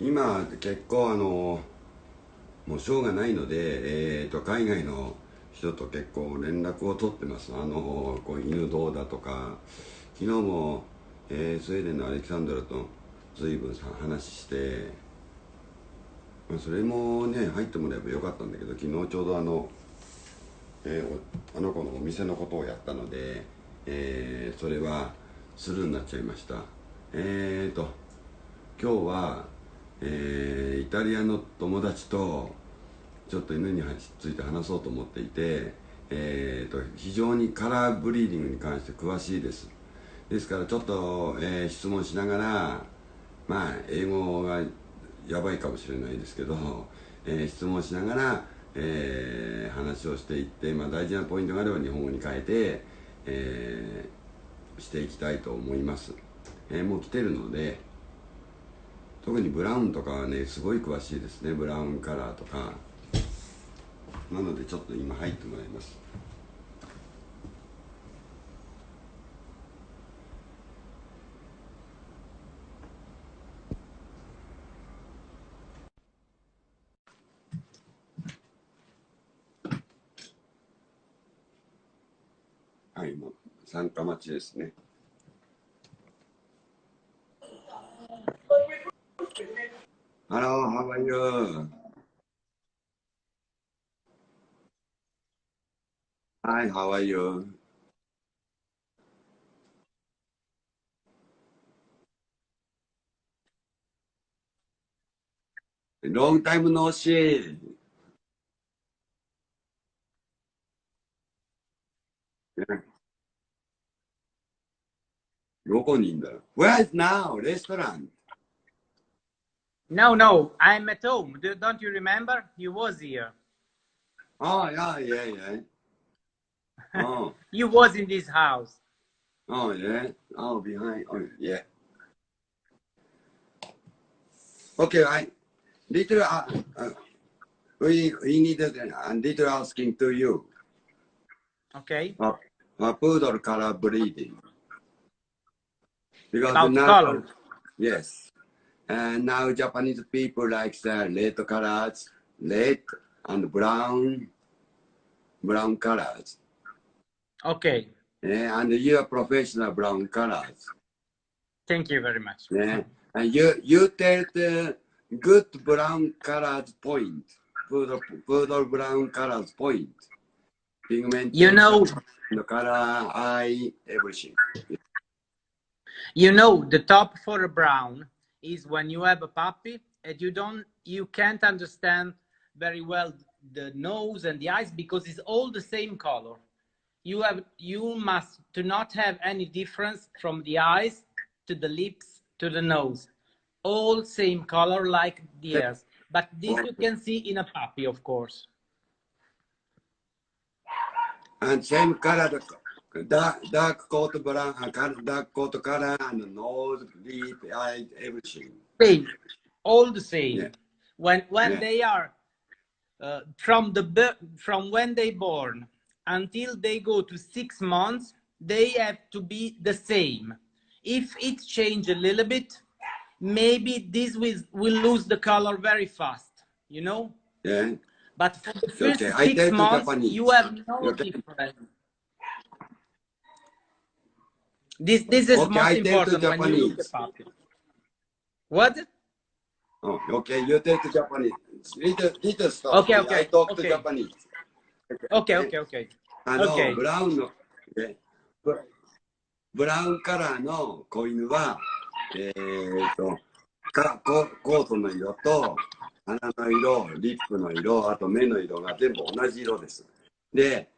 今結構もうしょうがないので、海外の人と結構連絡を取ってます。こう犬どうだとか、昨日も、スウェーデンのアレキサンドラと随分話して、まあ、それもね入ってもらえばよかったんだけど、昨日ちょうどあの子のお店のことをやったので、それはスルーになっちゃいました。えーと今日は、イタリアの友達とちょっと犬について話そうと思っていて、非常にカラーブリーディングに関して詳しいです。ですからちょっと、質問しながら、まあ英語がやばいかもしれないですけど、質問しながら、話をしていって、まあ、大事なポイントがあれば日本語に変えて、していきたいと思います。もう来てるので、特にブラウンとかはねすごい詳しいですね。ブラウンカラーとかなので、ちょっと今入ってもらいます。はい、今参加待ちですね。Hello, how are you? Hi, how are you? Long time no see. どこにいんだろう。Where is now? Restaurant. No, no, I'm at home. Don't you remember? You was here. Oh, yeah, yeah, yeah. Oh, You was in this house. oh, yeah. Oh, behind. Oh, yeah. Okay, I little. Uh, we need a little asking to you. Okay. Poodle color breeding because About now, color. yes, and now Japanese people like the red colors, red and brown colors. Okay. And you are professional brown colors. Thank you very much. And you tell the good brown colors point, poodle brown colors point, You pigmentation, know, the color, eye, everything. the top for a brown is when you have a puppy and you can't understand very well the nose and the eyes because it's all the same color. You must to not have any difference from the eyes to the lips to the nose, all same color like the ears, but this you can see in a puppy, of course. And same color, dark coat brown, dark coat color, and nose, lip, eye, everything. Same, all the Yeah, same. When yeah. they are from when they born until they go to 6 months, they have to be the same. If it change a little bit, maybe this will lose the color very fast, you know. Yeah. But for the Okay, first I six tell to months, you Japanese. have no Okay. difference. This is Okay, most I tell to important when you look at Japanese. puppy. What? Oh, okay, you tell to Japanese. Little stop, Okay, please. I okay, talk to okay, Japanese. okay, Okay. okay, okay, ブ okay. ラウンの、ブブラウンカラーの子犬は、えーと、コートの色と、鼻の色、リップの色、あと目の色が全部同じ色です。で、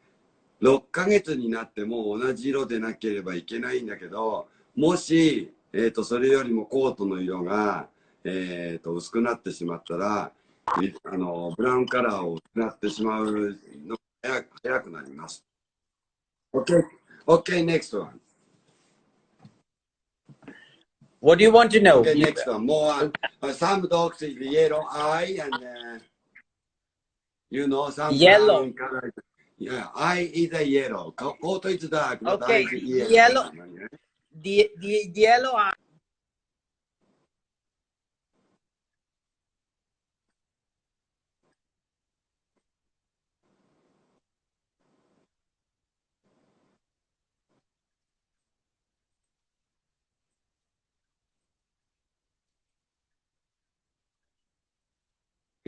6ヶ月になっても同じ色でなければいけないんだけど、もし、それよりもコートの色が、薄くなってしまったら、ブラウンカラーを失ってしまうのが早くなります。OK, OK, next one. What do you want to know? Okay, next one. More, some dogs is yellow eye and some Yellow. brown color. Yeah, eye is a yellow. Coat is dark, but eye Okay, is the yellow. yellow, the yellow eye.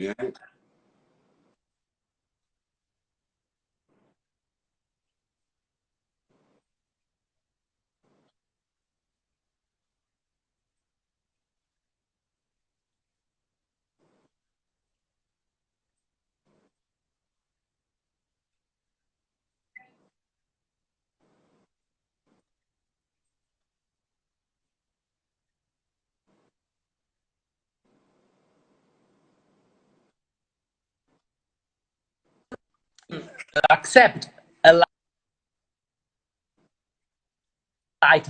Yeah. Accept a light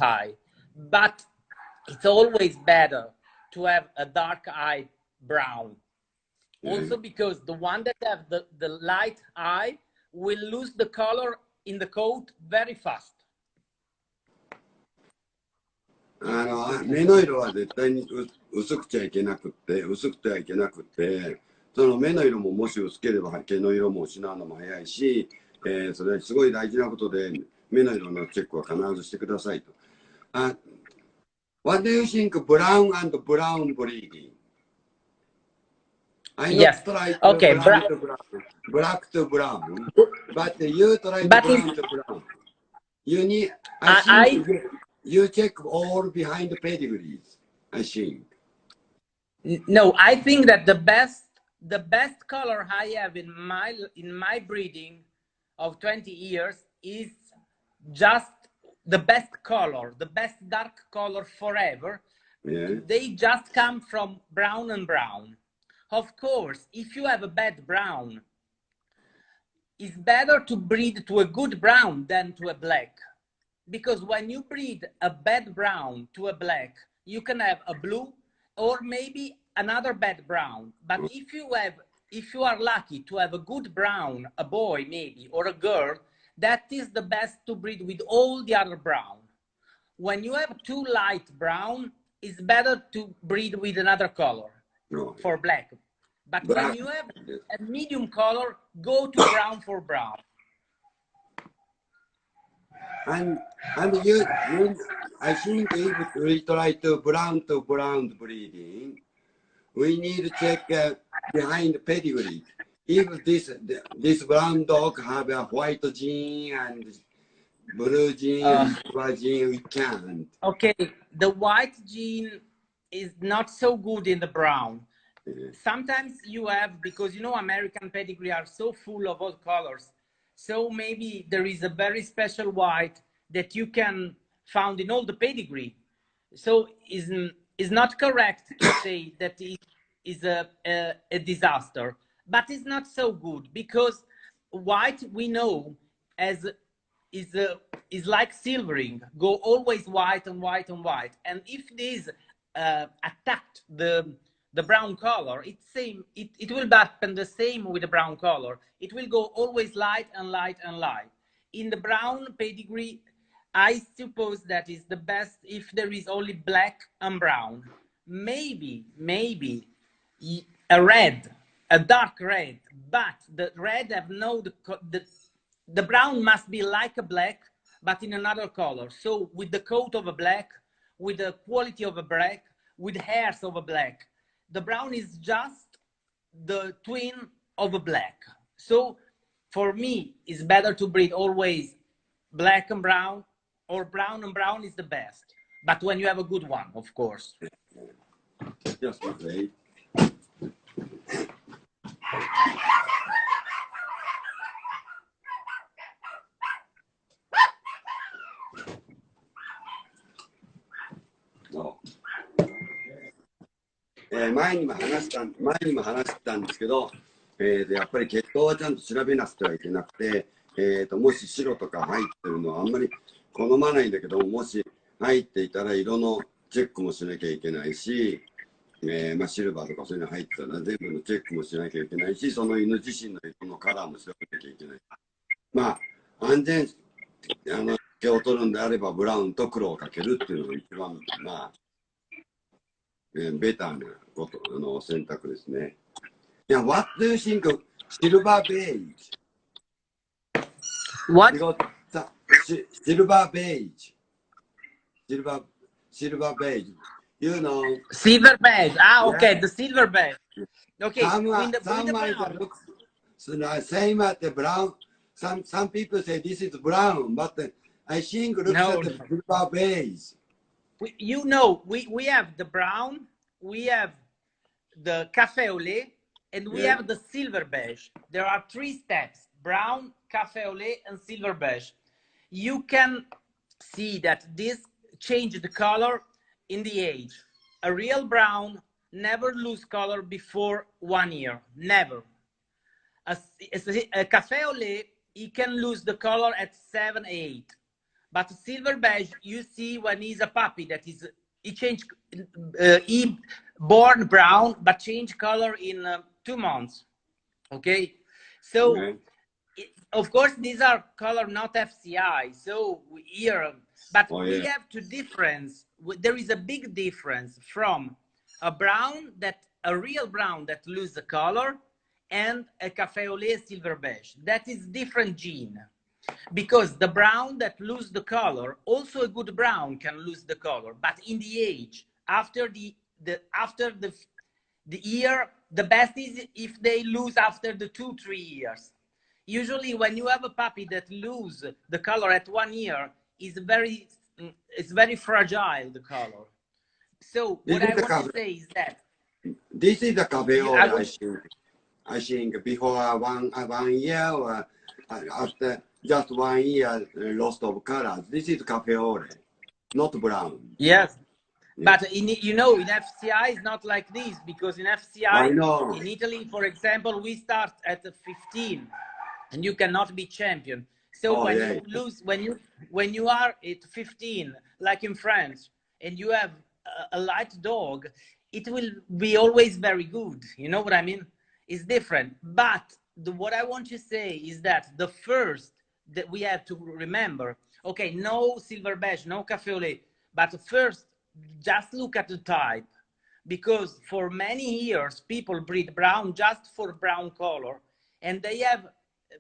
eye, but it's always better to have a dark eye brown. Also because the one that have the light eye will lose the color in the coat very fast. 目の色は絶対に薄くちゃいけなくって、薄くてはいけなくって、その目の色ももし薄ければ毛の色も失うのも早いし、それはすごい大事なことで、目の色のチェックは必ずしてくださいと。What do you think brown and brown breeding? I Yes. not try to Okay. brown to brown, black to brown, but you try to But brown to brown. You need, I think you check all behind the pedigrees, I think. no, I think that the best color I have in my breeding of 20 years is just the best color, the best dark color forever. Yeah. They just come from brown and brown. Of course, if you have a bad brown, it's better to breed to a good brown than to a black. Because when you breed a bad brown to a black, you can have a blue or maybe another bad brown. But if you are lucky to have a good brown, a boy maybe, or a girl, that is the best to breed with all the other brown. When you have too light brown, it's better to breed with another color for black. But when you have a medium color, go to brown for brown. And you, I think if we try to brown breeding, we need to check behind the pedigree. If this brown dog have a white gene and blue gene and silver gene, we can't. Okay, the white gene is not so good in the brown. Sometimes you have, because you know American pedigree are so full of all colors, so maybe there is a very special white that you can found in all the pedigree. So is not correct to say that it is a disaster, but it's not so good because white we know as is like silvering, go always white and white and white. And if this attacked the brown color, it will happen the same with the brown color. It will go always light and light and light. In the brown pedigree, I suppose that is the best if there is only black and brown. Maybe a red, a dark red, but the red have no the brown must be like a black, but in another color. So with the coat of a black, with the quality of a black, with hairs of a black, the brown is just the twin of a black. So for me, it's better to breed always black and brown, or brown and brown is the best. But when you have a good one, of course. Just wait.前にも話したんですけど、やっぱり血統はちゃんと調べなくてはいけなくて、もし白とか入ってるのはあんまり好まないんだけどもし入っていたら色のチェックもしなきゃいけないし、シルバーとかそういうの入ってたら全部のチェックもしなきゃいけないし、その犬自身の色のカラーも調べなきゃいけない。安全毛を取るんであればブラウンと黒をかけるっていうのが一番ベターなこと選択ですね。いや、What do you think of silver beige? What? Silver beige. Silver beige. You know, Silver beige. Ah, okay, yeah. the silver beige. Okay, with Some the might brown. look so same as the brown. Some people say this is brown, but I think looks at No, the no. silver beige. You know, we have the brown, we have the cafe au lait, and we Yeah. have the silver beige. There are three steps: brown, cafe au lait, and silver beige. You can see that this change the color in the age. A real brown never lose color before 1 year, never. A cafe au lait, he can lose the color at 7, 8. But silver beige, you see when he's a puppy that is, he changed, he born brown, but change color in 2 months. Okay. So, Yeah. of course, these are color not FCI. So here, but Oh we yeah. have to difference. There is a big difference from a brown that a real brown that lose the color and a cafe au lait silver beige. That is different gene because the brown that lose the color, also a good brown can lose the color, but in the age after the year, the best is if they lose after the 2, 3 years. Usually when you have a puppy that lose the color at 1 year, is very, it's very fragile, the color. So This what is I the want to cafe. say is that This is the cafe I I would, think. I think before 1 year or after just 1 year loss of colors. This is cafe ore, not brown. yes. Yeah. But you know, in FCI, it's not like this because in I FCI, know. in Italy, for example, we start at 15, and you cannot be champion. So Oh when yeah. you lose, when you are at 15, like in France, and you have a light dog, it will be always very good. You know what I mean? It's different. But what I want to say is that the first that we have to remember, okay, no silver badge, no cafe au lait, but first just look at the type, because for many years people breed brown just for brown color, and they have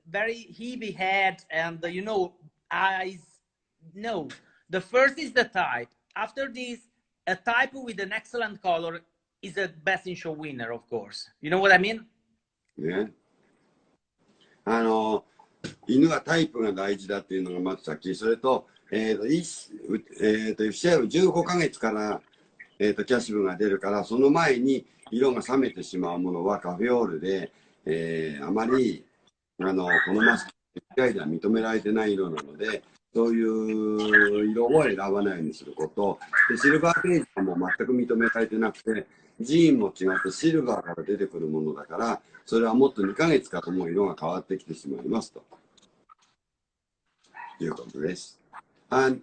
very heavy head and you know, eyes. No, the first is the type. After this, a type with an excellent color is a best in show winner, of course. You know what I mean? ね。犬はタイプが大事だっていうのがまず先、それと、FCI は15ヶ月から、キャシブが出るから、その前に色が冷めてしまうものはカフェオールで、あまり、このマスク、FCI では認められてない色なので、そういう色を選ばないようにすること。で、シルバーページはもう全く認められてなくて、ジーンも違ってシルバーから出てくるものだから、それはもっと2ヶ月からもう色が変わってきてしまいますということです。And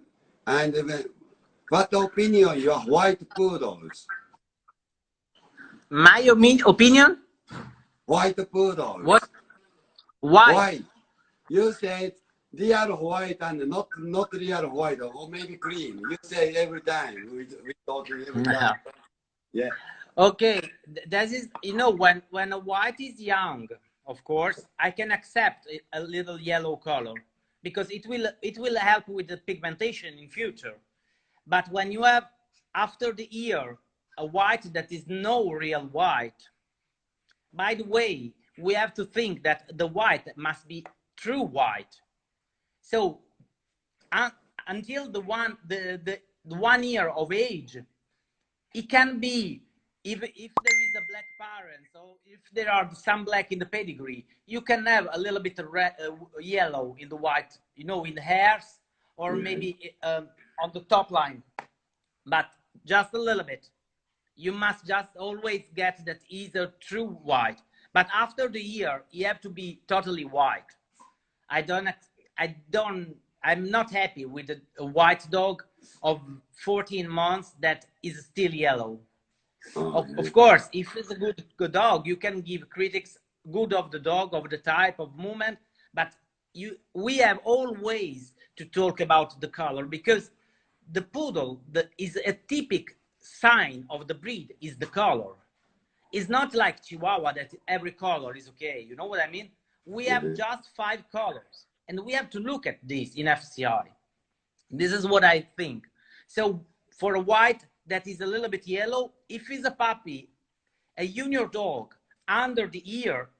what opinion your white poodles? My opinion? White poodles. What? Why? White. You said real white and not real white or maybe cream. You say every time. We talking every time. Yeah. Okay, that is, you know, when a white is young, of course, I can accept a little yellow color because it will help with the pigmentation in future. But when you have after the year a white that is no real white, by the way, we have to think that the white must be true white. So until the 1 year of age, it can be, if there is a black parent, so if there are some black in the pedigree, you can have a little bit of red, yellow in the white, you know, in the hairs, or maybe on the top line, but just a little bit. You must just always get that either true white, but after the year you have to be totally white. I don't, I'm not happy with a white dog of 14 months that is still yellow. Of course, if it's a good dog, you can give critics good of the dog, of the type of movement, but we have always to talk about the color, because the poodle is a typical sign of the breed is the color. It's not like Chihuahua that every color is okay. You know what I mean? We have just 5 colors, and we have to look at this in FCI. This is what I think. So for a white, that is a little bit yellow, if it's a puppy, a junior dog under the ear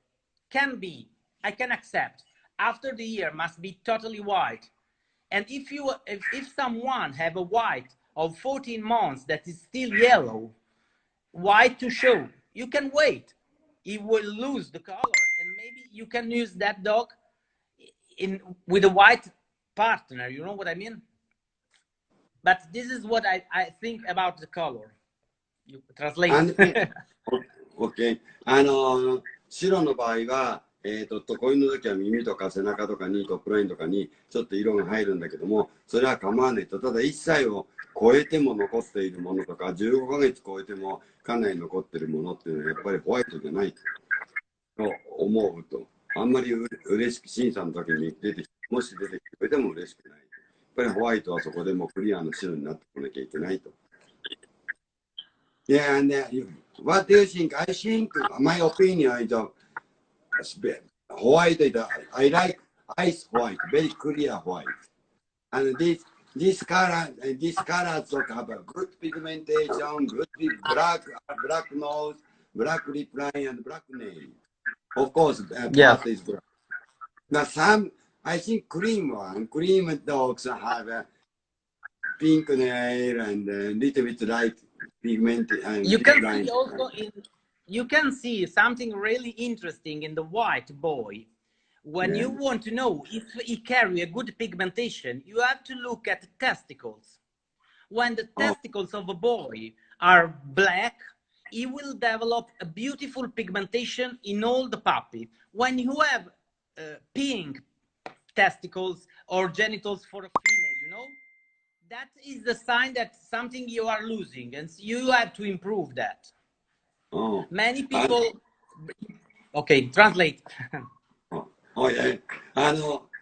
can be, I can accept. After the ear must be totally white. And if someone have a white of 14 months that is still yellow, white to show, you can wait. He will lose the color, and maybe you can use that dog in with a white partner. You know what I mean? But this is what I think about the color. You translate. OK。白の場合は、子犬の時は耳とか背中とかにトップラインとかにちょっと色が入るんだけども、それは構わないと。ただ1歳を超えても残っているものとか、15ヶ月超えてもかなり残っているものっていうのはやっぱりホワイトじゃないと思うと、あんまり嬉しく審査の時にもし出てきてくれても嬉しくない。やっぱりホワイトはそこでもうクリアの白になってこなきゃいけないと。Yeah, and what do you think? I think my opinion is white. I like ice white, very clear white. And this color, these colors have a good pigmentation, good black nose, black lip line, and black nail. Of course, part is black. Now some, I think cream dogs have a pink nail and a little bit light pigment. And you can see also you can see something really interesting in the white boy. When you want to know if he carry a good pigmentation, you have to look at the testicles. When the testicles of a boy are black, he will develop a beautiful pigmentation in all the puppy. When you have pink testicles or genitals for a female, you know, that is the sign that something you are losing, and you have to improve that. Many people. Okay, translate.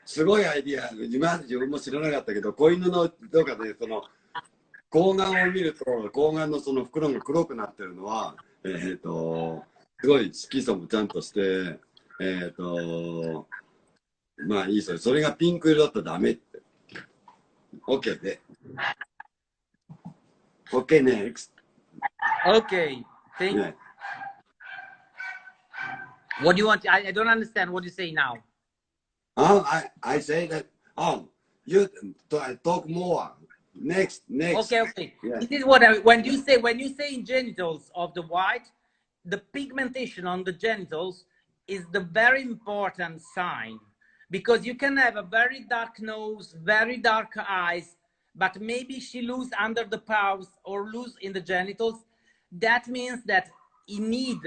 すごいアイディア、自分も知らなかったけど、子犬のとかでその睾丸を見ると睾丸のその袋が黒くなってるのは、すごい色素もちゃんとして、まあいいそれがピンク色だったらダメって。OK で。OK next. Okay, thank you. What do you want? I don't understand what you say now. I say that. You talk more. Next. Okay. Yeah. This is what when you say genitals of the white, the pigmentation on the genitals is the very important sign, because you can have a very dark nose, very dark eyes, but maybe she lose under the paws or lose in the genitals. That means that you need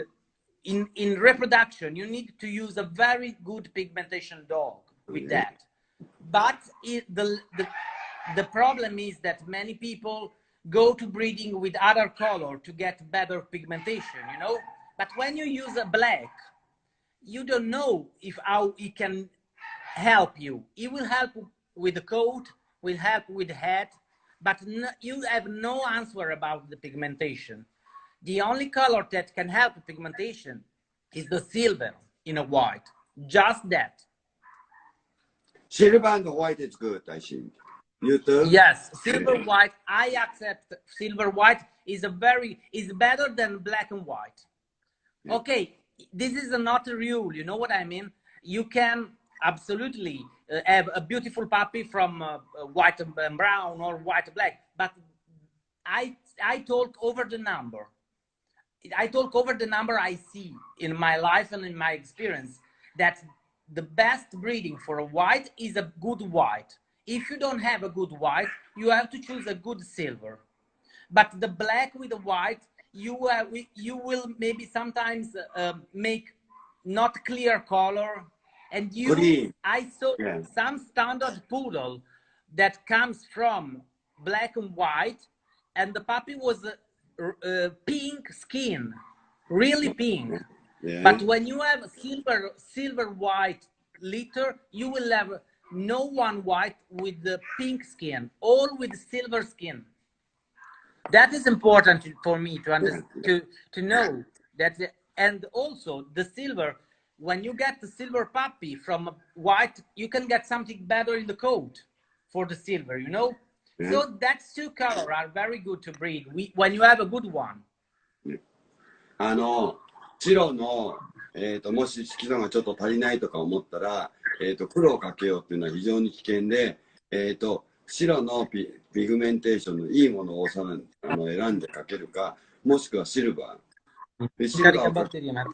in reproduction, you need to use a very good pigmentation dog with that. But the problem is that many people go to breeding with other color to get better pigmentation, you know. But when you use a black, you don't know if how it can help you. It will help with the coat, will help with the head, but you have no answer about the pigmentation. The only color that can help the pigmentation is the silver in a white. Just that. Silver and white is good, I think. You too? Yes, silver white. I accept silver white is better than black and white. Okay, this is not a rule. You know what I mean? You can absolutely have a beautiful puppy from white and brown or white and black, but I talk over the number. I talk over the number I see in my life and in my experience, that the best breeding for a white is a good white. If you don't have a good white, you have to choose a good silver. But the black with the white, you will maybe sometimes make not clear color. And I saw some standard poodle that comes from black and white, and the puppy was pink skin, really pink. But when you have silver white litter, you will have no one white with the pink skin, all with silver skin. That is important for me to understand, to know that. And also the silver, when you get the silver puppy from white, you can get something better in the coat for the silver, you know. So that's two colors are very good to breed. When you have a good one. 白の、もし色素がちょっと足りないとか思ったら、黒をかけようっていうのは非常に危険で、白のピグメンテーションのいいものを選んでかけるか、もしくはシルバー。でシルバーをかければ、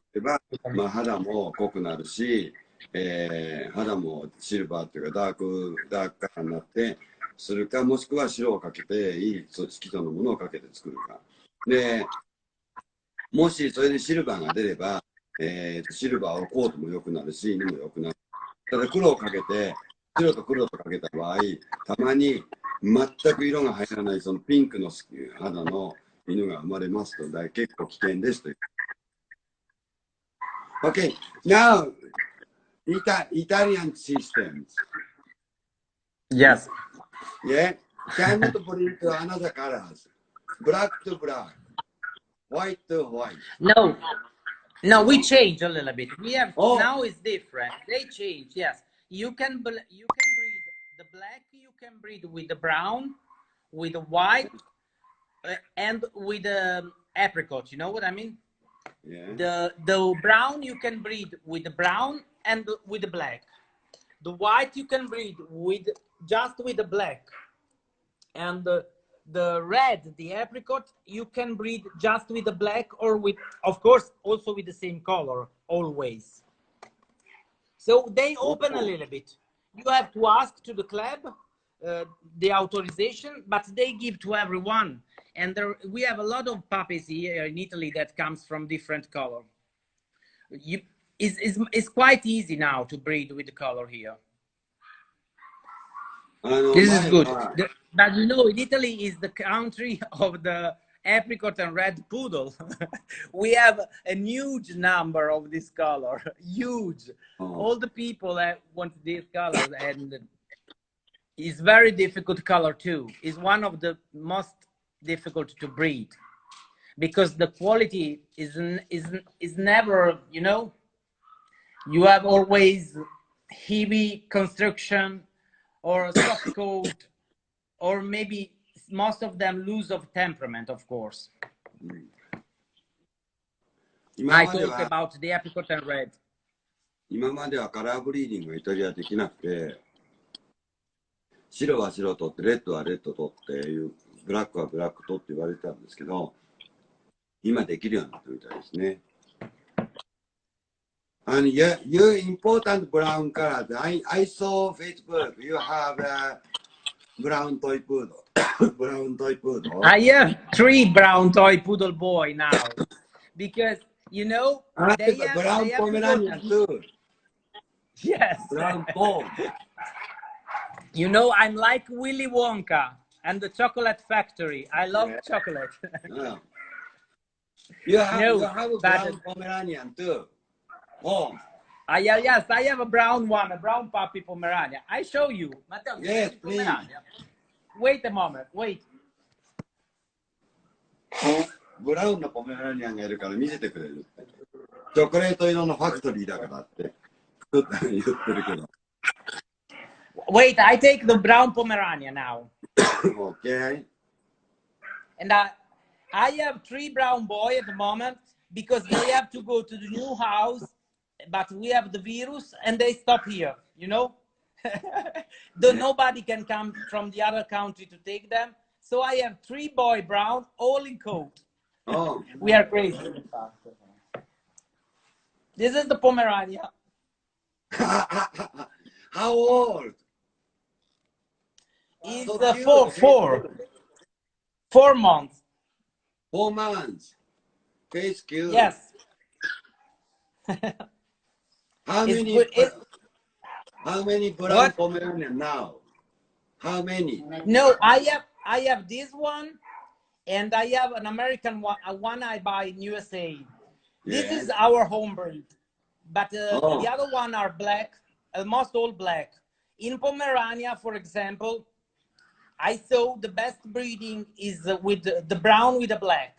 まあ、肌も濃くなるし、肌もシルバーっていうかダークカラーになってするか、もしくは白をかけていい色素のものをかけて作るか。で、もしそれでシルバーが出れば、シルバーをコートも良くなるし、犬も良くなる。ただ黒をかけて、白と黒とかけた場合、たまに全く色が入らないそのピンクの肌の犬が生まれますと、結構危険ですという。Okay, now Italian systems. Yes. Yeah, cannot breed to another colors. Black to black, white to white. No, we change a little bit. We have now it's different. They change. Yes, you can breed the black. You can breed with the brown, with the white, and with the apricot. You know what I mean? Yeah. The brown you can breed with the brown and with the black. The white you can breed with just with the black, and the red, the apricot, you can breed just with the black or with, of course, also with the same color always. So they open a little bit. You have to ask to the club the authorization, but they give to everyone. And we have a lot of puppies here in Italy that comes from different color. It's quite easy now to breed with the color here. This is good. But you know, Italy is the country of the apricot and red poodle. We have a huge number of this color. Huge. All the people that want this color, and it's very difficult color too. It's one of the most difficult to breed because the quality is never, you know, you have always heavy construction or soft coat, or maybe most of them lose of temperament, of course. I talk about the apricot and red. 今まではカラーブリーディングがイタリアできなくて、白は白とって、レッドはレッドとっていう、ブラックはブラックとって言われてたんですけど、今できるようになったみたいですね。And you important brown colors. I saw Facebook. You have a brown toy poodle. Brown toy poodle. I have 3 brown toy poodle boy now, because you know they have, brown Pomeranian too. Yes. Brown Pom. You know, I'm like Willy Wonka and the Chocolate Factory. I love chocolate. Yeah. You have a brown Pomeranian too. Oh. Yes, I have a brown one, a brown puppy Pomeranian. I show you. Matteo, yes, please. Wait a moment, wait. ブラウンのポメラニアンがいるから見せてくれるって。チョコレート色のファクトリーだからって言ってるけど。Wait, I take the brown Pomeranian now. Okay. And I have 3 brown boys at the moment because they have to go to the new house, but we have the virus and they stop here, you know? Nobody can come from the other country to take them. So I have 3 boy brown, all in coat. Oh. We are crazy. This is the Pomeranian. How old? He's 4 months. 4 months. Face cute. Yes. How many brown Pomeranian now? How many? No, I have this one, and I have an American one. One I buy in USA. This is our home breed, but the other one are black, almost all black. In Pomerania, for example, I saw the best breeding is with the brown with the black,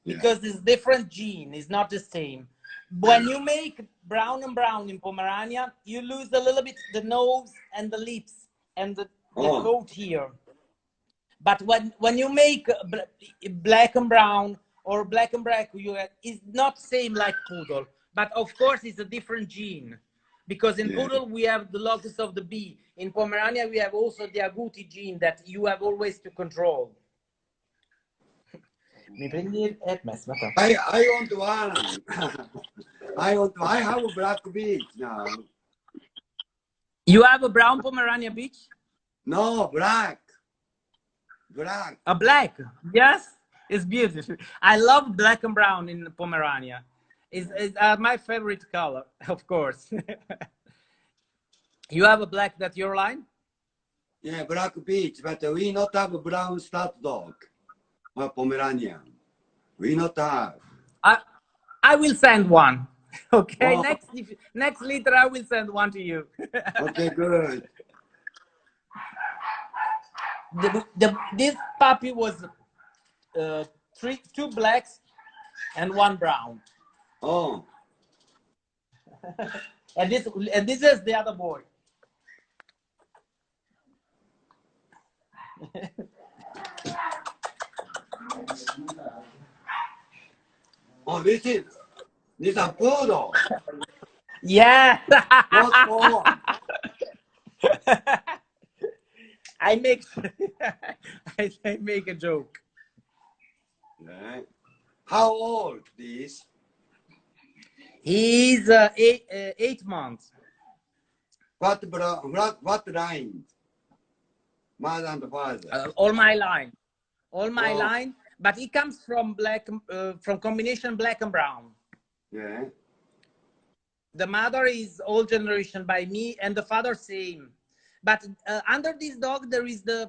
because it's different gene. It's not the same. When you make brown and brown in Pomerania, you lose a little bit the nose and the lips and the coat here. But when you make black and brown or black and black, it's not same like poodle. But of course, it's a different gene. Because in Yeah. poodle, we have the locus of the bee. In Pomerania, we have also the agouti gene that you have always to control. I want one. I have a black beach now. You have a brown Pomerania bitch? No, black. Black. A black. Yes, it's beautiful. I love black and brown in Pomerania. It's my favorite color, of course. You have a black that's your line? Yeah, black beach, but we not have a brown stud dog or Pomeranian. We not have. I will send one. Okay, Oh, next liter I will send one to you. okay, good. This puppy was two blacks and one brown. Oh, And this is the other boy. oh, this is a poodle. Yeah. What more? I make I make a joke. Yeah. How old this? He's 8 months. What line? Mother and father. All my line, Oh, but it comes from from combination black and brown. yeah. The mother is old generation by me, and the father same. But under this dog there is the.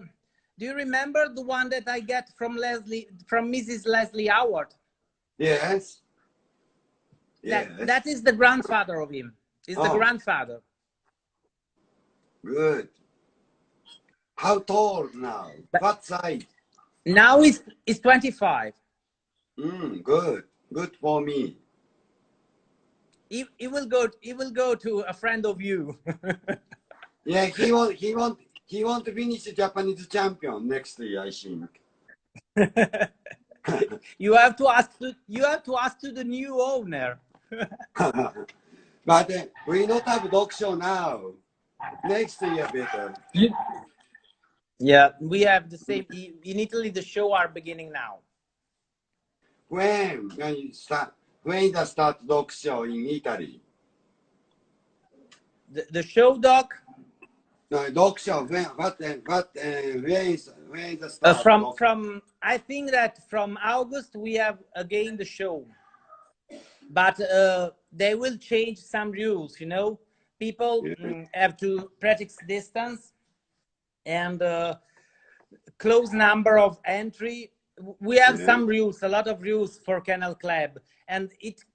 Do you remember the one that I get from Mrs. Leslie Howard? Yes. Yes. That is the grandfather of him. Is the grandfather. Good. How tall now? What size? Now it's 25. Good. Good for me. He will go to a friend of you. Yeah, he want to finish Japanese champion next year, I think. You have to ask to the new owner. But we not have dog show now. Next year better. Yeah, we have the same in Italy. The show are beginning now. When you start? When the start dog show in Italy? The show dog. No, dog show. When is the start? From I think that from August we have again the show, but they will change some rules. You know, people have to practice distance and close number of entry. We have some rules, a lot of rules for Kennel Club, and it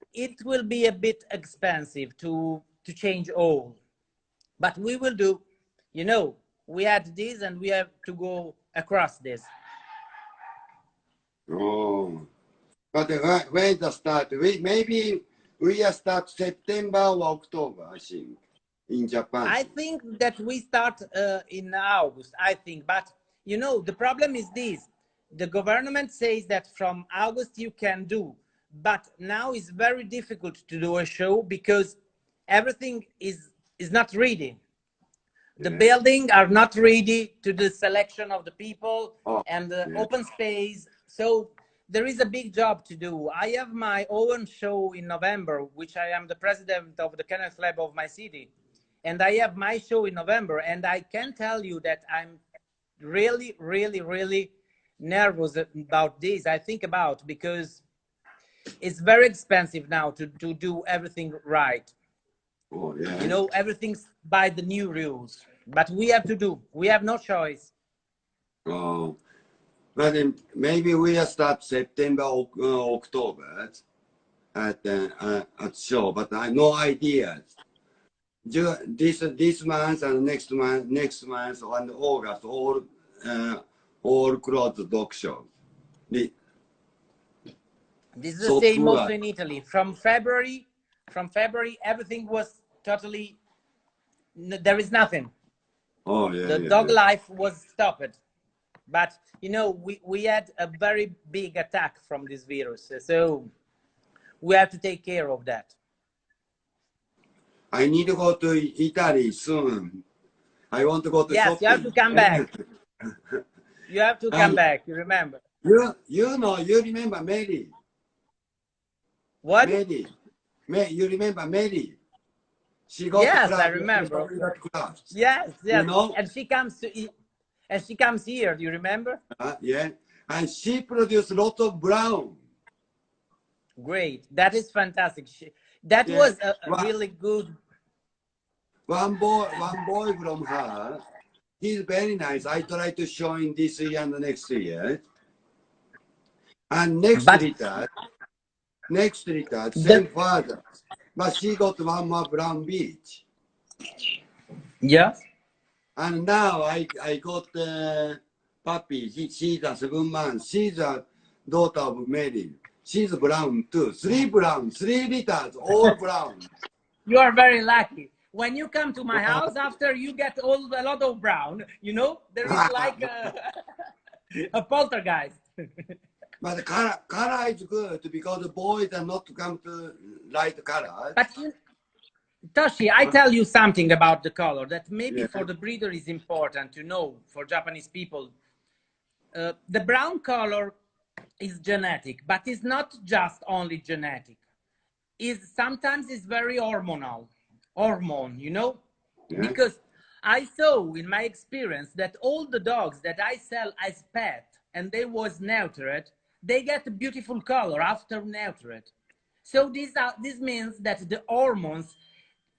will be a bit expensive to change all, but we will do. You know, we had this and we have to go across this. Oh, but when the start? Maybe we start September or October, I think, in Japan. I think that we start in August, I think. But, you know, the problem is this. The government says that from August you can do. But now it's very difficult to do a show because everything is not ready. The building are not ready to the selection of the people and the open space. So there is a big job to do. I have my own show in November, which I am the president of the Kennel Club of my city. And I have my show in November. And I can tell you that I'm really, really, really nervous about this. I think about because it's very expensive now to do everything right. Oh, yeah. You know, everything's by the new rules. But we have to do. We have no choice. Oh, but maybe we start September or October at show. But I no idea. This month and next month and August all closed dog show. This is the same also in Italy. From February, everything was totally. There is nothing. Oh yeah. The dog life was stopped. But you know, we had a very big attack from this virus, so we have to take care of that. I need to go to Italy soon. I want to go to Yes, you have shopping. to come back. You have to come And back. You remember you remember Mary? what? Mary, you remember Mary? She got the Yes, I class, remember. especially that class. Yes, You yes. know? And she comes here. Do you remember? Yeah. And she produced a lot of brown. Great. That is fantastic. That Yeah. was a really good. One boy from her. He's very nice. I try to show him this year and the next year. And But next return, the same father. But she got one more brown beach. yes. And now I got puppy. She's a 7 months. She's a daughter of Mary. She's brown too. Three liters, all brown. You are very lucky. When you come to my house, after you get a lot of brown, you know, there is like a poltergeist. But the color is good because the boys are not come to light color. But Toshi, I tell you something about the color that maybe Yeah. for the breeder is important to know for Japanese people. The brown color is genetic, but it's not just only genetic. Is sometimes it's very hormone, you know, Yeah. because I saw in my experience that all the dogs that I sell as pet and they was neutered, they get a beautiful color after neutered. So this means that the hormones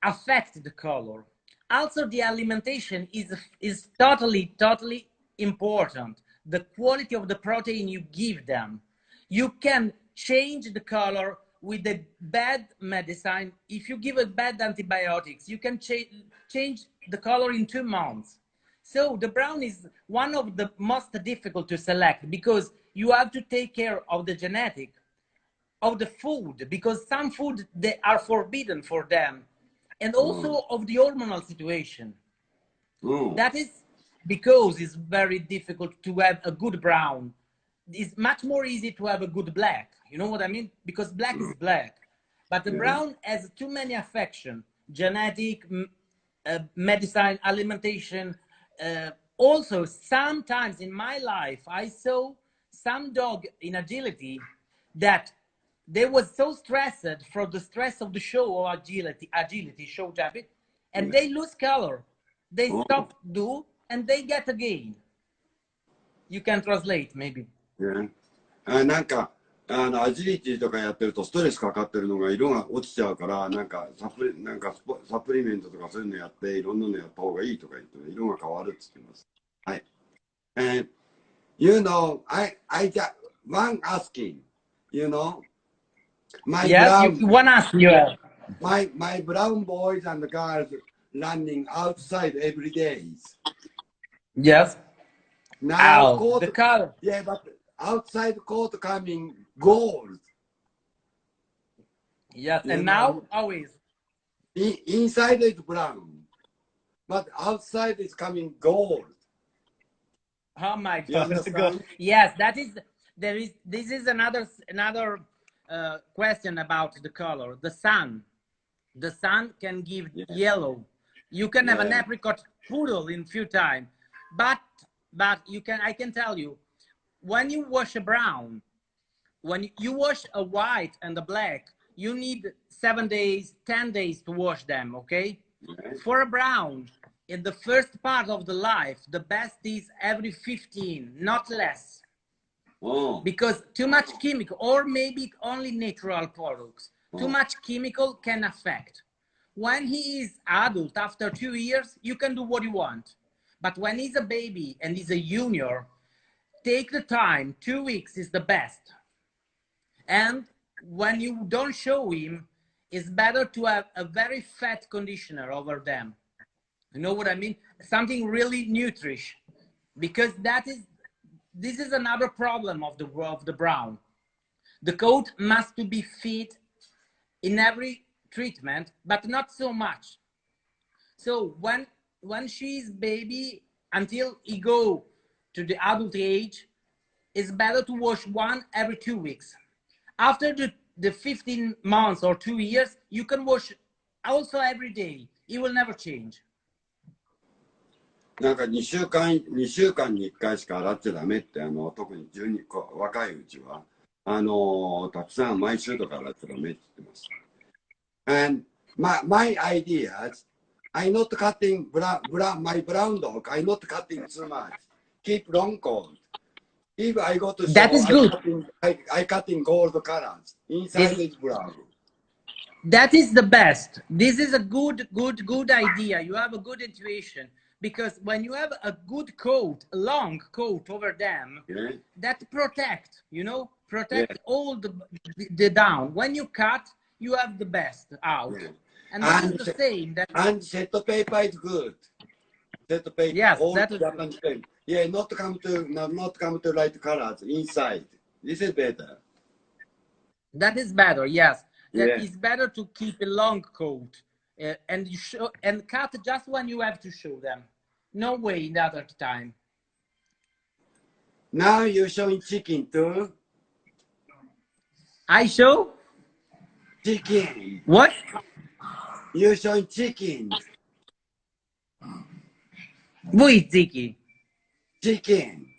affect the color. Also, the alimentation is totally important. The quality of the protein you give them. You can change the color with the bad medicine. If you give a bad antibiotics, you can change the color in 2 months. So the brown is one of the most difficult to select because you have to take care of the genetic, of the food, because some food they are forbidden for them, and also of the hormonal situation. That is because it's very difficult to have a good brown. It's much more easy to have a good black. You know what I mean? Because black is black, but the brown has too many affection, genetic, medicine, alimentation. Also, sometimes in my life, I saw some dog in agility that they was so stressed from the stress of the show or agility show Javi, and they lose color. They stop do and they get again. You can translate maybe. Yeah. なんか、アジリティとかやってるとストレスかかってるのが色が落ちちゃうから、なんかサプリメントとかそういうのやって、いろんなのやった方がいいとか言って、色が変わるって言ってます。はい。And, you know, I just, one asking, you know, my Yes, you want to ask you. my brown boys and girls running outside every day. Yes. Now, Ow, the color. yeah, but outside coat coming gold. Yes, You and know, now always. inside is brown, but outside is coming gold. Oh my You God! understand? Yes, this is another question about the color. The sun can give yellow. You can have an apricot poodle in few time, but I can tell you, when you wash a brown, when you wash a white and a black, you need 7 days, 10 days to wash them. Okay, for a brown, in the first part of the life, the best is every 15, not less. Because too much chemical, or maybe only natural products, too much chemical can affect. When he is adult, after 2 years, you can do what you want. But when he's a baby and he's a junior, take the time. 2 weeks is the best. And when you don't show him, it's better to have a very fat conditioner over them. You know what I mean? Something really nutritious, because this is another problem of the brown. The coat must be fit in every treatment, but not so much. So when she's baby, until he go to the adult age, it's better to wash one every 2 weeks. After the 15 months or 2 years, you can wash also every day. It will never change. なんか2週間に1回しか洗っちゃダメって、特に12個、若いうちは、たくさん毎週とか洗っちゃダメって言ってます。And my ideas, I'm not cutting my brown dog, I'm not cutting too much. Keep long coat. If I go to show, That is good. I cutting gold colors. Inside is brown. That is the best. This is a good idea. You have a good intuition, because when you have a good coat, a long coat over them, Yeah. that protect, Yeah. all the down. When you cut, you have the best out. Yeah. And this is the same. And set paper is good. Set paper. Yes, all that is Japan paper. Yeah, not come to light colors inside. This is better. That is better. Yes, that Yeah. is better to keep a long coat, and you show and cut just when you have to show them. No way in the other time. Now you're showing chicken too. I show Chicken. what? You're showing chicken. Wait, Ziki. Chicken.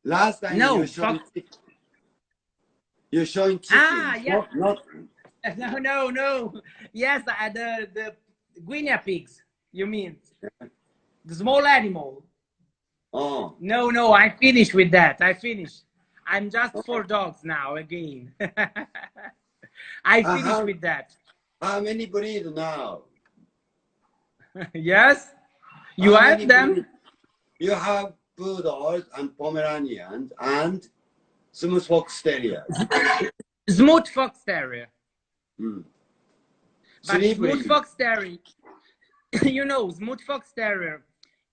Last time No, you're showing chicken. Ah, yes. Not No. Yes, the guinea pigs. You mean the small animal? Oh. No. I finished with that. I finished. I'm just for dogs now again. I finished with that. How many breed now? Yes, you How have many them. breed? You have poodles and Pomeranians and smooth fox terrier. Smooth fox terrier. Mm. But Three smooth breed. fox terrier, smooth fox terrier,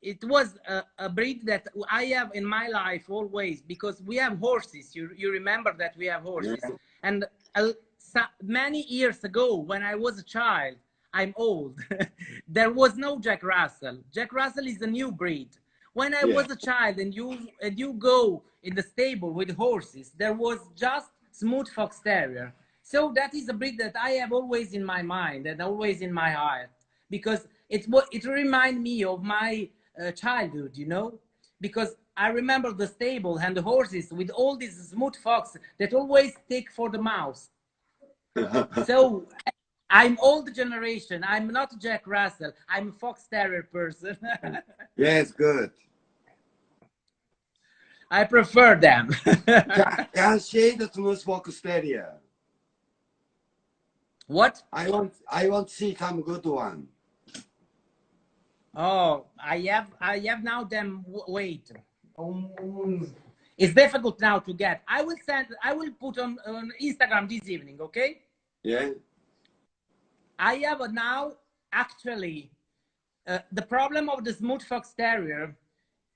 it was a breed that I have in my life always, because we have horses. You remember that we have horses. Yeah. And many years ago, when I was a child, I'm old, there was no Jack Russell. Jack Russell is a new breed. When I was a child and you go in the stable with horses, there was just smooth fox terrier. So that is a breed that I have always in my mind and always in my heart, because it reminds me of my childhood, because I remember the stable and the horses with all these smooth fox that always take for the mouse. So I'm old generation. I'm not Jack Russell. I'm a fox terrier person. Yes, good. I prefer them. Can shade the smooth fox terrier. What? I want to see some good one. Oh, I have now them. Wait, it's difficult now to get. I will put on Instagram this evening. Okay. Yeah. I have now actually the problem of the smooth fox terrier.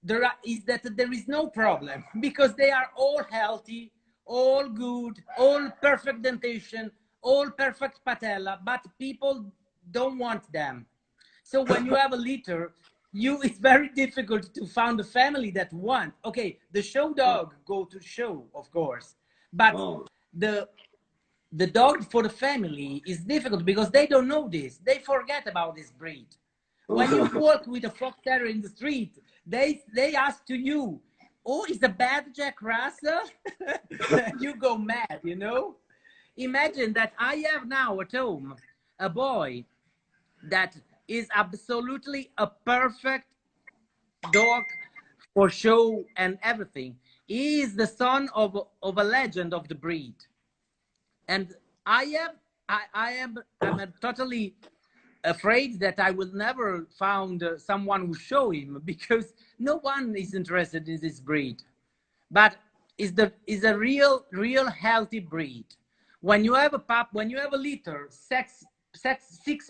There is no problem, because they are all healthy, all good, all perfect dentation, all perfect patella, but people don't want them. So when you have a litter, it's very difficult to find a family that want. Okay, the show dog go to show, of course, but the dog for the family is difficult, because they don't know this. They forget about this breed. When you walk with a fox terrier in the street, they ask to you, "Oh, is a bad Jack Russell?" You go mad, Imagine that I have now at home a boy that is absolutely a perfect dog for show and everything. He is the son of a legend of the breed, and I'm totally afraid that I will never find someone who show him, because no one is interested in this breed. But is a real healthy breed. When you have a litter, six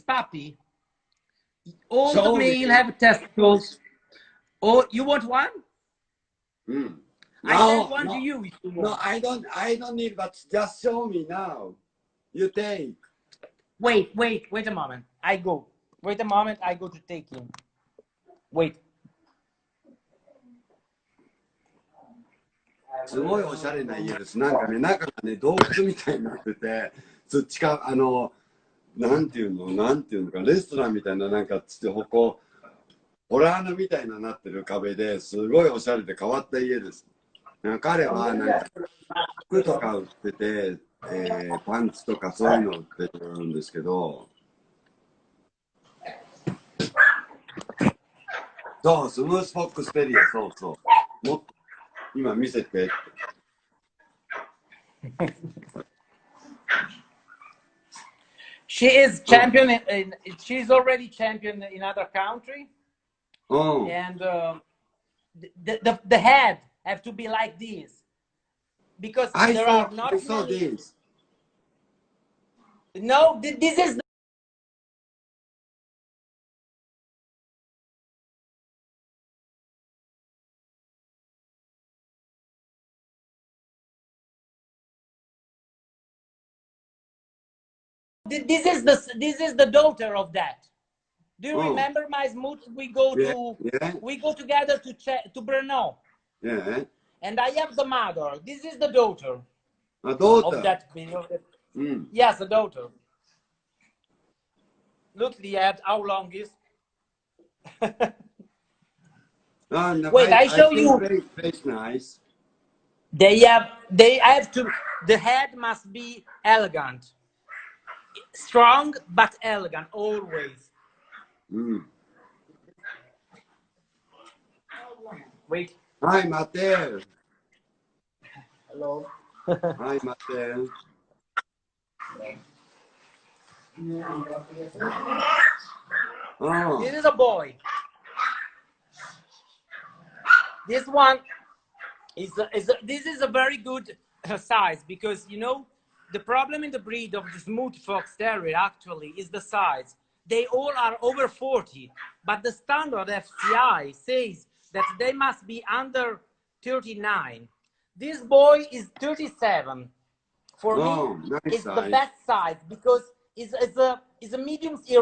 puppy, all the male have testicles. Oh, you want one? Mm. I send one to you if you want. No, I don't need, but just show me now. You take. Wait a moment. I go. Wait a moment. I go to take him. Wait. すごいおしゃれな家です。なんかね、中がね、洞窟みたいになってて、地下、なんていうのか、レストランみたいな、なんか、ホラー穴みたいななってる壁ですごいおしゃれで変わった家です。彼は、なんか、服とか売ってて、パンツとかそういうの売ってるんですけど、そう、スムースフォックステリア、そうそう。もっと、今見せて。She is champion she's already champion in other country. And the head have to be like this because there are not many. This. No, this is this is the daughter of that. Do you remember my smooth? We go together to Brno. Yeah. And I have the mother. This is the daughter. A daughter of that video. Yes, a daughter. Look the ad. How long is? Wait, I show you. Very nice. They have to. The head must be elegant, strong but elegant always. Wait. Hi, Matteo. Hello. Hi, Matteo. Oh. This is a boy. This one this is a very good size because you know the problem in the breed of the smooth fox terrier actually is the size. They all are over 40, but the standard FCI says that they must be under 39. This boy is 37. For me, nice it's size. the best size because it's a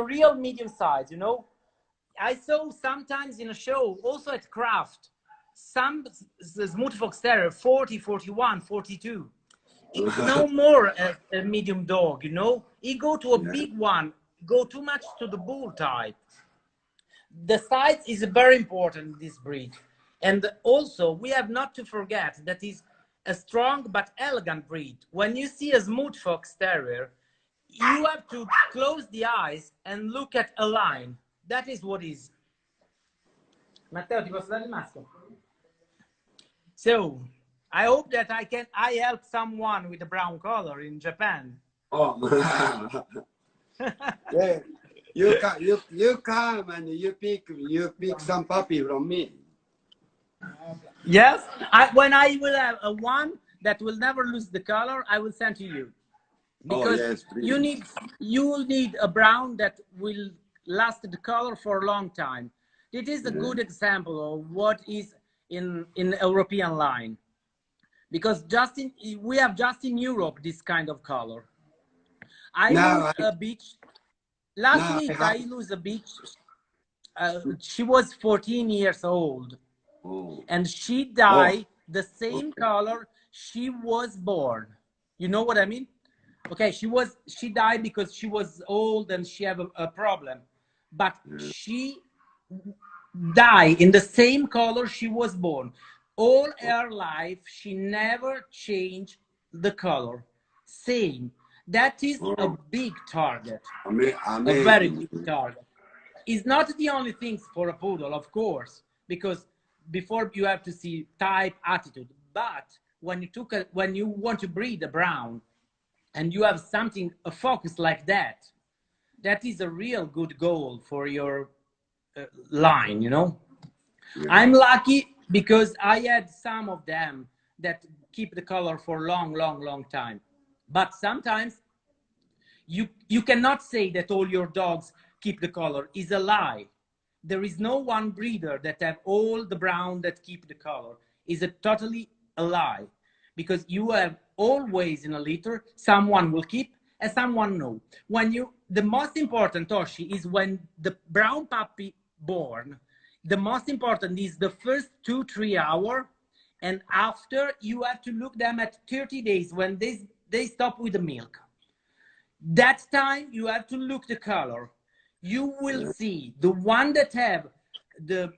real medium size, you know. I saw sometimes in a show, also at Craft, some smooth fox terrier, 40, 41, 42. It's no more a medium dog, you know. He go to a big one, go too much to the bull type. The size is very important in this breed. And also, we have not to forget that is a strong but elegant breed. When you see a smooth fox terrier, you have to close the eyes and look at a line. That is what is. Matteo, ti posso dare il maschio? So, I hope that I help someone with a brown color in Japan. Oh, yeah. You come and you pick some puppy from me. Yes, when I will have a one that will never lose the color, I will send to you. Because yes, you will need a brown that will last the color for a long time. It is a good example of what is in European line, because we have just in Europe this kind of color. I lose a bitch. Last week I lose a bitch. She was 14 years old, and she died the same color she was born. You know what I mean? Okay, she died because she was old and she had a problem, but she died in the same color she was born. All her life, she never changed the color. Same. That is a big target. A very big target. It's not the only thing for a poodle, of course, because before you have to see type, attitude. But when you want to breed a brown, and you have something, a focus like that, that is a real good goal for your line, you know. I'm lucky because I had some of them that keep the color for long time. But sometimes you cannot say that all your dogs keep the color. Is a lie. There is no one breeder that have all the brown that keep the color. Is a totally a lie, because you have always in a litter someone will keep and someone no. The most important, Toshi, is when the brown puppy born. The most important is the first 2-3 hours And after, you have to look them at 30 days when they stop with the milk. That time you have to look the color. You will see the one that have the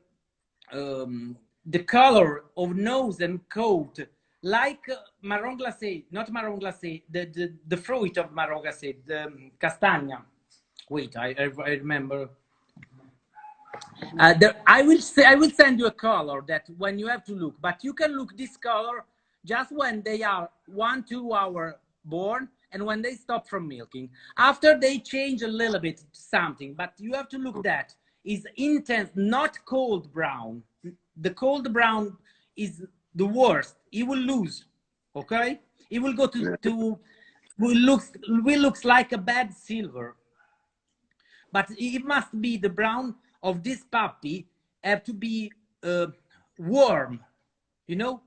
color of nose and coat like marron glacé, not marron glacé, the fruit of marron glacé, the castagna. Wait, I remember. I will send you a color that when you have to look, but you can look this color just when they are 1-2 hours born and when they stop from milking. After they change a little bit something, but you have to look that is intense, not cold brown. The cold brown is the worst. It will lose, okay? It will go to will looks like a bad silver. But it must be the brown of this puppy have to be warm, you know,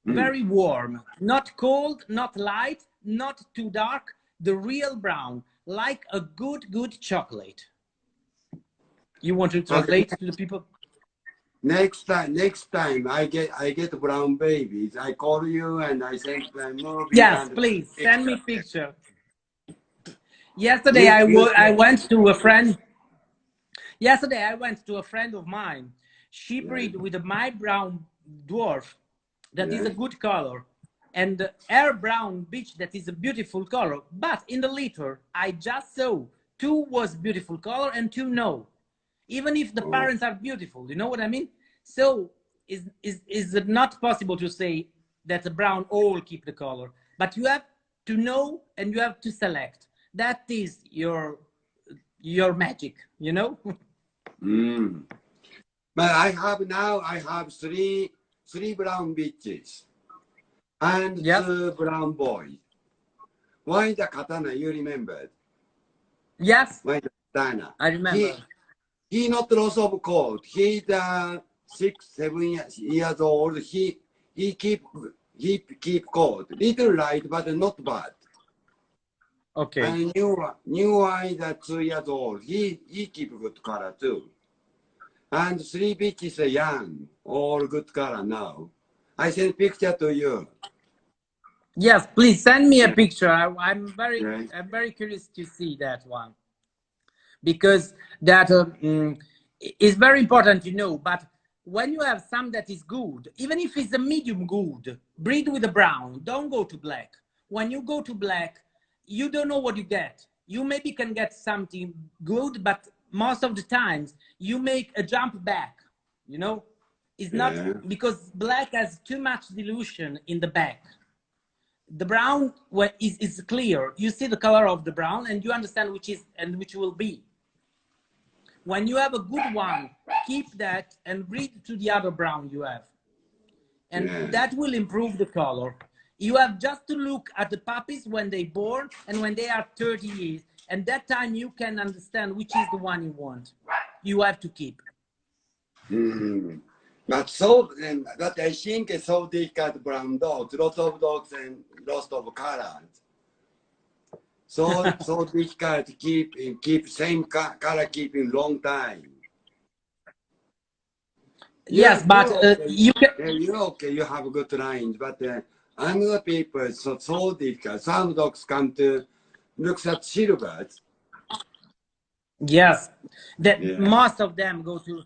very warm, not cold, not light, not too dark. The real brown, like a good chocolate. You want to translate to the people? Next time I get brown babies, I call you and I send them movie Yes, and please send me picture. You, Yesterday you, I went to a friend. Yesterday I went to a friend of mine. She breed with my brown dwarf that is a good color, and her brown beach that is a beautiful color. But in the litter, I just saw 2 was beautiful color and 2 no. Even if the parents are beautiful, you know what I mean? So is it not possible to say that the brown all keep the color? But you have to know and you have to select. That is your magic, you know? But I have three brown bitches and Yes. 2 brown boys. Why the katana? You remember? Yes, Why the katana? I remember. He not loss of coat. He 6-7 years old. He keep coat. Little light, but not bad. Okay. And new eye that 2 years old. He keep good color too. And 3 bitches are young, all good color now. I send picture to you. Yes, please send me a picture. I'm Right. very curious to see that one, because that is very important to know. But when you have some that is good, even if it's a medium good, breed with a brown. Don't go to black. When you go to black, you don't know what you get. You maybe can get something good, but most of the times you make a jump back. You know, it's not because black has too much dilution in the back. The brown is clear. You see the color of the brown and you understand which is and which will be. When you have a good one, keep that and breed to the other brown you have. And that will improve the color. You have just to look at the puppies when they born and when they are 30 years. And that time you can understand which is the one you want. You have to keep. But I think it's so difficult brown dogs, lots of dogs and lots of colors. So difficult to keep same color keeping long time. Yes, but okay. you can. You're okay. You have good lines, but other people so difficult. Some dogs come to look at silvers. Yes, that most of them go to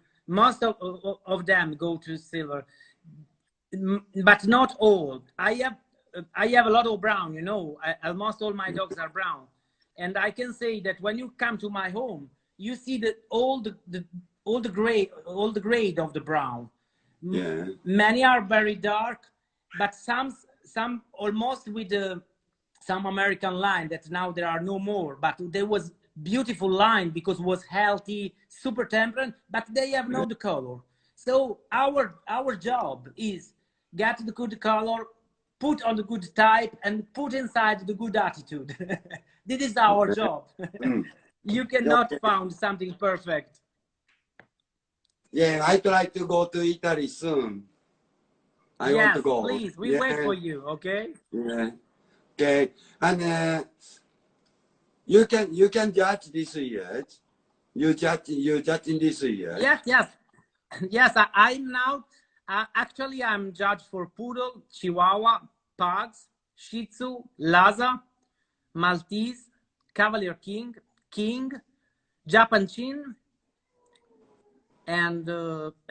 silver, but not all. I have a lot of brown. You know, almost all my dogs are brown, and I can say that when you come to my home, you see that all the grade of the brown. Many are very dark, but some almost with some American line that now there are no more. But there was beautiful line because it was healthy, super temperate, but they have no the color. So our job is get the good color, put on the good type, and put inside the good attitude. This is our job. You cannot find something perfect. Yeah, I try to go to Italy soon. I want to go. Please, we wait for you, okay? Yeah. Okay. And you can judge this year. You judging this year. Yes. Yes, I'm now. Actually, I'm judged for Poodle, Chihuahua, Pugs, Shih Tzu, Lhasa, Maltese, Cavalier King, King, Japan Chin, and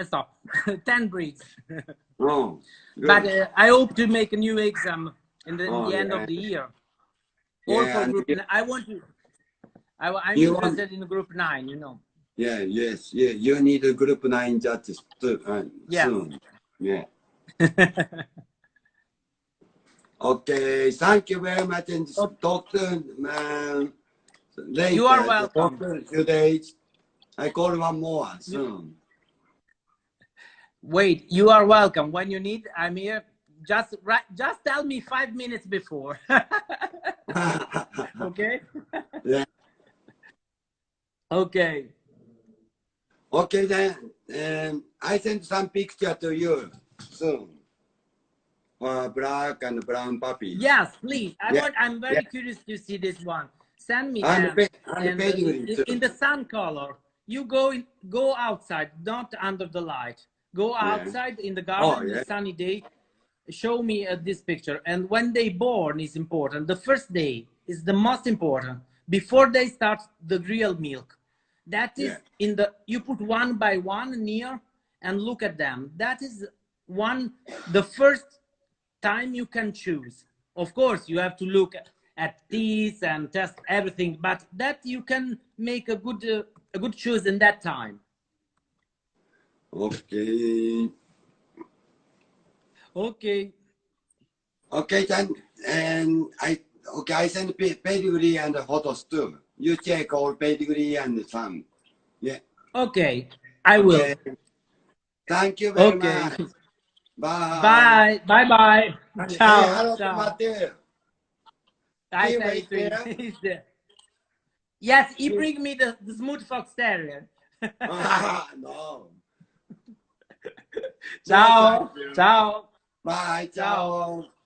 stop. 10 breeds. Oh, But good. I hope to make a new exam in Oh, the end yeah. of the year. All Yeah, for and group. I want to. I'm you want, interested in group 9. You know. yeah, yes, yeah, you need a group 9 judges too, Yeah. soon. Yeah. Okay, thank you very much, and Oh, talk to you are later. Talk welcome. to in a few days. I call one more You, soon. wait, you are welcome. When you need, I'm here. Just tell me 5 minutes before. Okay. Yeah. Okay. Okay then, I send some picture to you soon. Black and brown puppies. Yes, please. Yeah, I'm yeah. very curious to see this one. Send me And and pedigree too. in the sun color. You go outside, not under the light. Go Yeah. outside in the Oh garden in the yeah. sunny day. Show me this picture. And when they born is important. The first day is the most important. Before they start the real milk. That Yeah. is in the you put one by one near and look at them. That is the first time you can choose. Of course, you have to look at teeth and test everything, but that you can make a good choice in that time. Okay. Okay. Okay then, and I send pedigree and photos too. You check all pedigree and some. Yeah. Okay. I will. Okay. Thank you very Okay. much. Bye. Bye. Bye bye. And say Ciao. hello to Ciao. Matthew. I Steve say is to him, there. he's there. Yes, he bring me the smooth fox terrier. No. No, thank Ciao. you. Ciao. Bye. Ciao. Ciao.